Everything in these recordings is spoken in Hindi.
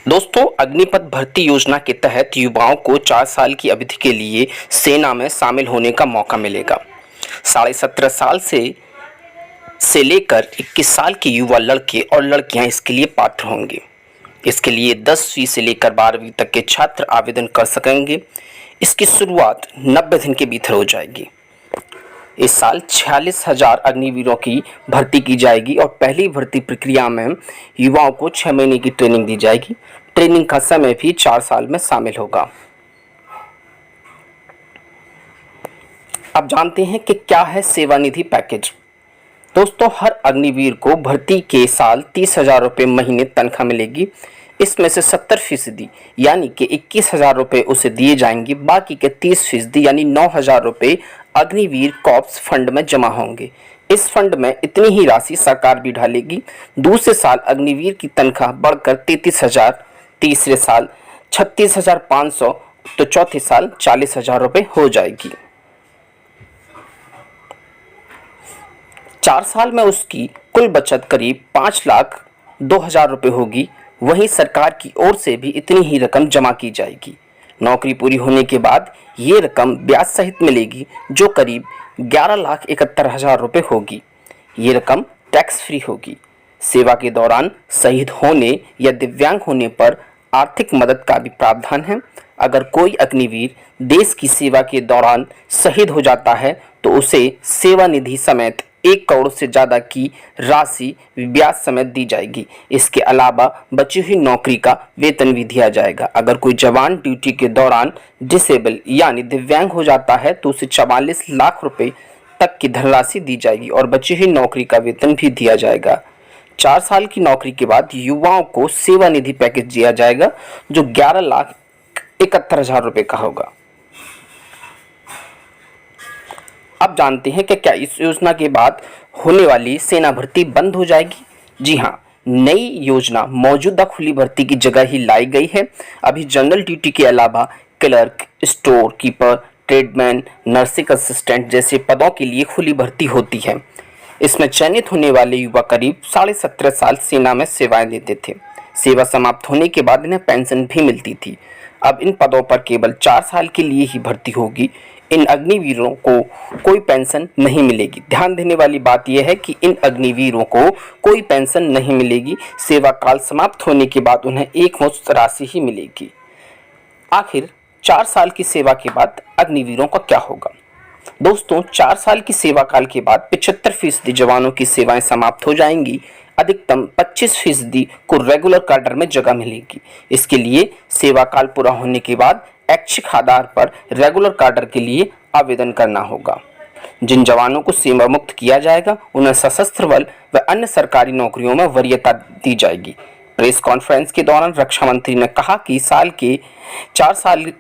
दोस्तों, अग्निपथ भर्ती योजना के तहत युवाओं को 4 साल की अवधि के लिए सेना में शामिल होने का मौका मिलेगा। 17.5 साल से लेकर 21 साल के युवा लड़के और लड़कियां इसके लिए पात्र होंगे। इसके लिए 10वीं से लेकर 12वीं तक के छात्र आवेदन कर सकेंगे। इसकी शुरुआत 90 दिन के भीतर हो जाएगी। इस साल 46,000 अग्निवीरों की भर्ती की जाएगी और पहली भर्ती प्रक्रिया में युवाओं को 6 महीने की ट्रेनिंग दी जाएगी। ट्रेनिंग का समय भी 4 साल में शामिल होगा। अब जानते हैं कि क्या है सेवानिधि पैकेज। दोस्तों, हर अग्निवीर को भर्ती के साल 30,000 रुपये महीने तनख्वाह मिलेगी। इसमें से 70% यानी कि 21,000 रुपये उसे दिए जाएंगे। बाकी के 30% यानी 9,000 रुपये अग्निवीर कॉर्प्स फंड में जमा होंगे। इस फंड में इतनी ही राशि सरकार भी डालेगी। दूसरे साल अग्निवीर की तनख्वाह बढ़कर 33,000, तीसरे साल 36,500 तो चौथे साल 40,000 रुपये हो जाएगी। 4 साल में उसकी कुल बचत करीब 5,02,000 रुपये होगी। वहीं सरकार की ओर से भी इतनी ही रकम जमा की जाएगी। नौकरी पूरी होने के बाद ये रकम ब्याज सहित मिलेगी, जो करीब 11,71,000 रुपये होगी। ये रकम टैक्स फ्री होगी। सेवा के दौरान शहीद होने या दिव्यांग होने पर आर्थिक मदद का भी प्रावधान है। अगर कोई अग्निवीर देश की सेवा के दौरान शहीद हो जाता है तो उसे सेवानिधि समेत 1 करोड़ से ज़्यादा की राशि ब्याज समेत दी जाएगी। इसके अलावा बची हुई नौकरी का वेतन भी दिया जाएगा। अगर कोई जवान ड्यूटी के दौरान डिसेबल यानी दिव्यांग हो जाता है तो उसे 44 लाख रुपए तक की धनराशि दी जाएगी और बची हुई नौकरी का वेतन भी दिया जाएगा। 4 साल की नौकरी के बाद युवाओं को सेवानिधि पैकेज दिया जाएगा, जो 11,71,000 रुपये का होगा। अब जानते हैं कि क्या इस योजना के बाद होने वाली सेना भर्ती बंद हो जाएगी। जी हाँ, नई योजना मौजूदा खुली भर्ती की जगह ही लाई गई है। अभी जनरल ड्यूटी के अलावा clerk, store keeper, tradesman, nursing assistant जैसे पदों के लिए खुली भर्ती होती है। इसमें चयनित होने वाले युवा करीब 17.5 साल सेना में सेवाएं देते थे। सेवा समाप्त होने के बाद इन्हें पेंशन भी मिलती थी। अब इन पदों पर केवल 4 साल के लिए ही भर्ती होगी। इन अग्निवीरों को कोई पेंशन नहीं मिलेगी। ध्यान देने वाली बात यह है कि इन अग्निवीरों को कोई पेंशन नहीं मिलेगी। सेवा काल समाप्त होने के बाद उन्हें एकमुश्त राशि ही मिलेगी। आखिर 4 साल की सेवा के बाद अग्निवीरों का क्या होगा। दोस्तों, 4 साल की सेवा काल के बाद 75% जवानों की सेवाएं समाप्त हो जाएंगी। अधिकतम 25% को रेगुलर कैडर में जगह मिलेगी। इसके लिए सेवा काल पूरा होने के बाद ऐच्छिक आधार पर रेगुलर कैडर के लिए आवेदन करना होगा। जिन जवानों को सेवा मुक्त किया जाएगा उन्हें सशस्त्र बल व अन्य सरकारी नौकरियों में वरीयता दी जाएगी। प्रेस कॉन्फ्रेंस के दौरान रक्षा मंत्री ने कहा कि 4 साल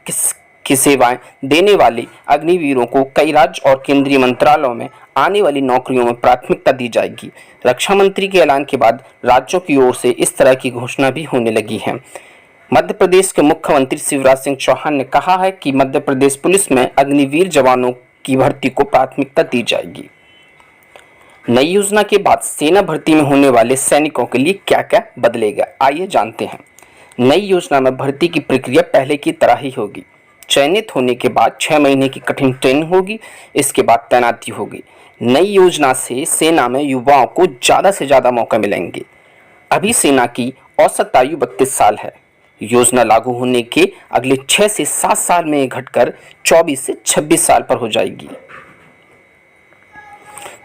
की सेवाएं देने वाले अग्निवीरों को कई राज्य और केंद्रीय मंत्रालयों में आने वाली नौकरियों में प्राथमिकता दी जाएगी। रक्षा मंत्री के ऐलान के बाद राज्यों की ओर से इस तरह की घोषणा भी होने लगी है। मध्य प्रदेश के मुख्यमंत्री शिवराज सिंह चौहान ने कहा है कि मध्य प्रदेश पुलिस में अग्निवीर जवानों की भर्ती को प्राथमिकता दी जाएगी। नई योजना के बाद सेना भर्ती में होने वाले सैनिकों के लिए क्या क्या बदलेगा, आइए जानते हैं। नई योजना में भर्ती की प्रक्रिया पहले की तरह ही होगी। चयनित होने के बाद 6 महीने की कठिन ट्रेनिंग होगी। इसके बाद तैनाती होगी। नई योजना से सेना में युवाओं को ज़्यादा से ज़्यादा मौका मिलेंगे। अभी सेना की औसत आयु 32 साल है। योजना लागू होने के अगले 6 से 7 साल में घटकर 24 से 26 साल पर हो जाएगी।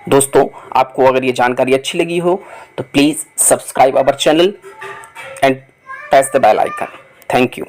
दोस्तों, आपको अगर ये जानकारी अच्छी लगी हो तो please subscribe our channel and press the bell icon. Thank you.